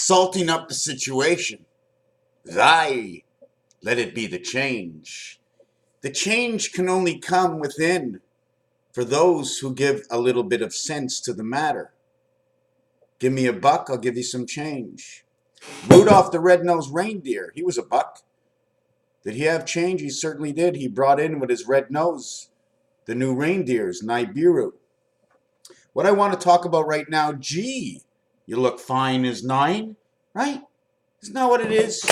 salting up the situation. Thy, let it be the change. The change can only come within for those who give a little bit of sense to the matter. Give me a buck, I'll give you some change. Rudolph the Red-Nosed Reindeer, he was a buck. Did he have change? He certainly did. He brought in with his red nose the new reindeers, Nibiru. What I want to talk about right now, G. You look fine as 9, right? Isn't that what it is?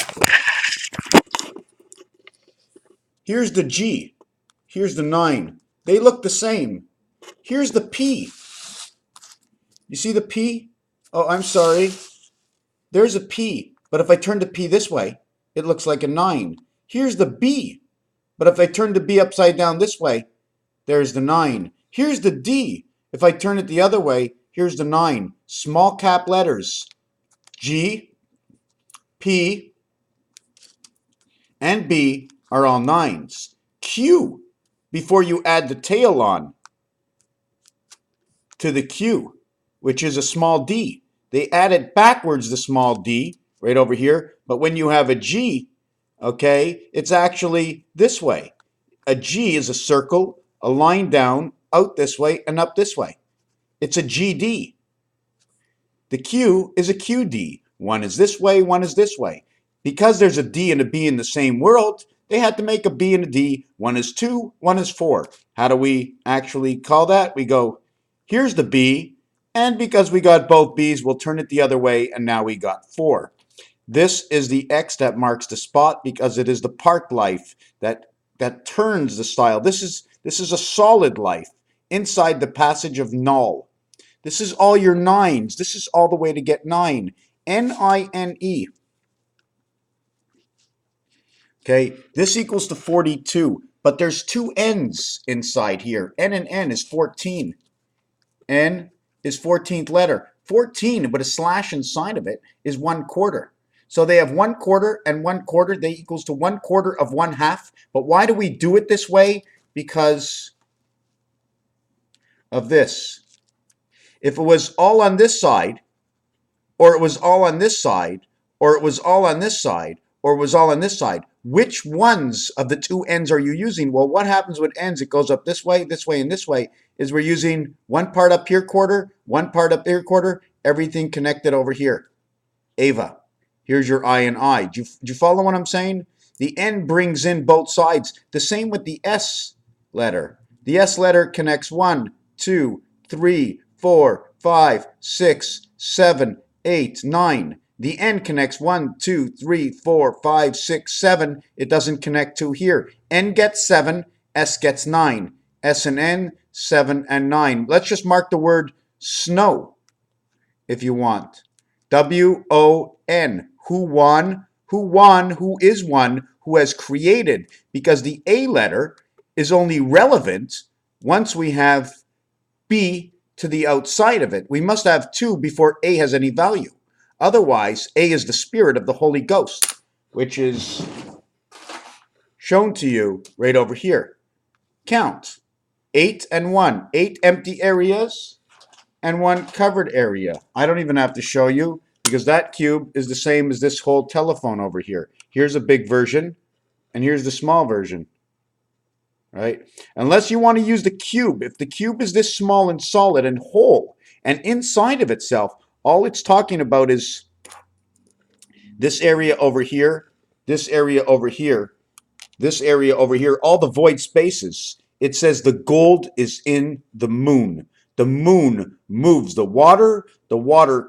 Here's the G. Here's the 9. They look the same. Here's the P. You see the P? Oh, I'm sorry. There's a P. But if I turn the P this way, it looks like a 9. Here's the B. But if I turn the B upside down this way, there's the 9. Here's the D. If I turn it the other way, here's the 9. Small cap letters. G, P, and B are all 9s. Q, before you add the tail on to the Q, which is a small d. They added backwards the small d right over here, but when you have a G, okay, it's actually this way. A G is a circle, a line down, out this way, and up this way. It's a GD. The Q is a QD. One is this way, one is this way. Because there's a D and a B in the same world, they had to make a B and a D. One is 2, one is 4. How do we actually call that? We go, here's the B, and because we got both B's, we'll turn it the other way, and now we got 4. This is the X that marks the spot because it is the park life that turns the style. This is a solid life inside the passage of null. This is all your 9s. This is all the way to get 9. N-I-N-E. Okay, this equals to 42, but there's 2 N's inside here. N and N is 14. N is 14th letter. 14, but a slash inside of it, is 1/4. So they have 1/4 and 1/4. They equals to 1/4 of 1/2. But why do we do it this way? Because of this. If it was all on this side, or it was all on this side, or it was all on this side, or it was all on this side, which ones of the 2 ends are you using? Well, what happens with ends? It goes up this way, and this way, is we're using one part up here quarter, one part up here quarter, everything connected over here. Ava, here's your I and I. Do you follow what I'm saying? The N brings in both sides. The same with the S letter. The S letter connects 1, 2, 3, 4, 5, 6, 7, 8, 9. The N connects 1, 2, 3, 4, 5, 6, 7. It doesn't connect to here. N gets 7, S gets 9. S and N, 7 and 9. Let's just mark the word snow if you want. W-O-N. Who won? Who won? Who is one? Who has created? Because the A letter is only relevant once we have B to the outside of it. We must have 2 before A has any value. Otherwise, A is the spirit of the Holy Ghost, which is shown to you right over here. Count. 8 and 1. 8 empty areas and 1 covered area. I don't even have to show you because that cube is the same as this whole telephone over here. Here's a big version and here's the small version. Right? Unless you want to use the cube. If the cube is this small and solid and whole and inside of itself, all it's talking about is this area over here, this area over here, this area over here, all the void spaces. It says the gold is in the moon. The moon moves the water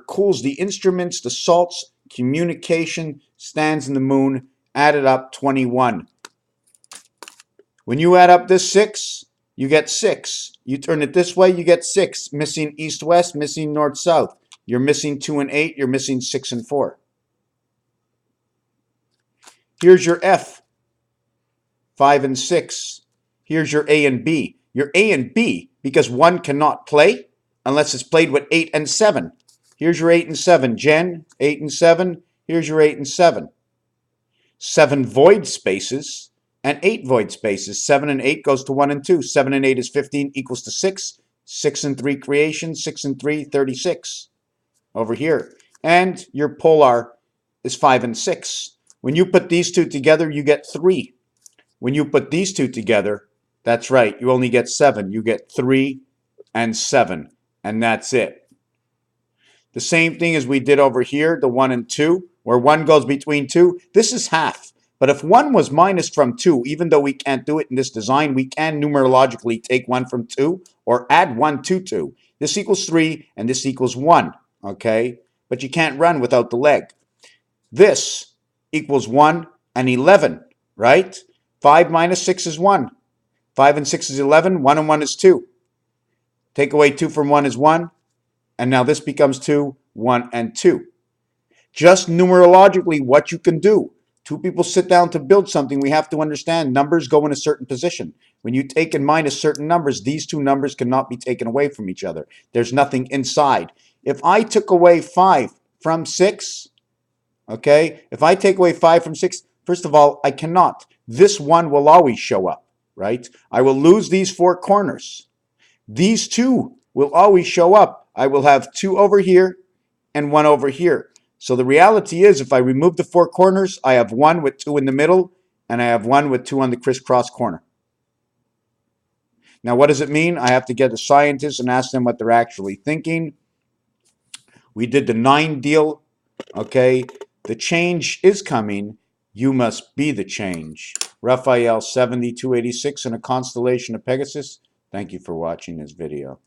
cools the instruments, the salts, communication stands in the moon, added up 21. When you add up this 6, you get 6. You turn it this way, you get 6. Missing east-west, missing north-south. You're missing 2 and 8, you're missing 6 and 4. Here's your F, 5 and 6. Here's your A and B. Your A and B, because 1 cannot play unless it's played with 8 and 7. Here's your 8 and 7. Jen, 8 and 7. Here's your 8 and 7. 7 void spaces and 8 void spaces. 7 and 8 goes to 1 and 2. 7 and 8 is 15 equals to 6. 6 and 3 creation. 6 and 3, 36. Over here. and your polar is 5 and 6. When you put these two together, you get 3. When you put these two together, that's right, you only get 7. You get 3 and 7, and that's it. The same thing as we did over here, the 1 and 2, where 1 goes between 2. This is half. But if 1 was minus from 2, even though we can't do it in this design, we can numerologically take 1 from 2 or add 1 to 2. This equals 3 and this equals 1, okay? But you can't run without the leg. This equals 1 and 11, right? 5 minus 6 is 1. 5 and 6 is 11. 1 and 1 is 2. Take away 2 from 1 is 1. And now this becomes 2, 1, and 2. Just numerologically what you can do. Two people sit down to build something. We have to understand numbers go in a certain position. When you take and minus certain numbers, these two numbers cannot be taken away from each other. There's nothing inside. If I took away 5 from 6, okay, if I take away 5 from 6, first of all, I cannot. This 1 will always show up, right? I will lose these 4 corners. These 2 will always show up. I will have 2 over here and 1 over here. So the reality is, if I remove the 4 corners, I have 1 with 2 in the middle, and I have 1 with 2 on the crisscross corner. Now, what does it mean? I have to get a scientist and ask them what they're actually thinking. We did the 9 deal, okay? The change is coming. You must be the change. Raphael 7286 in a constellation of Pegasus. Thank you for watching this video.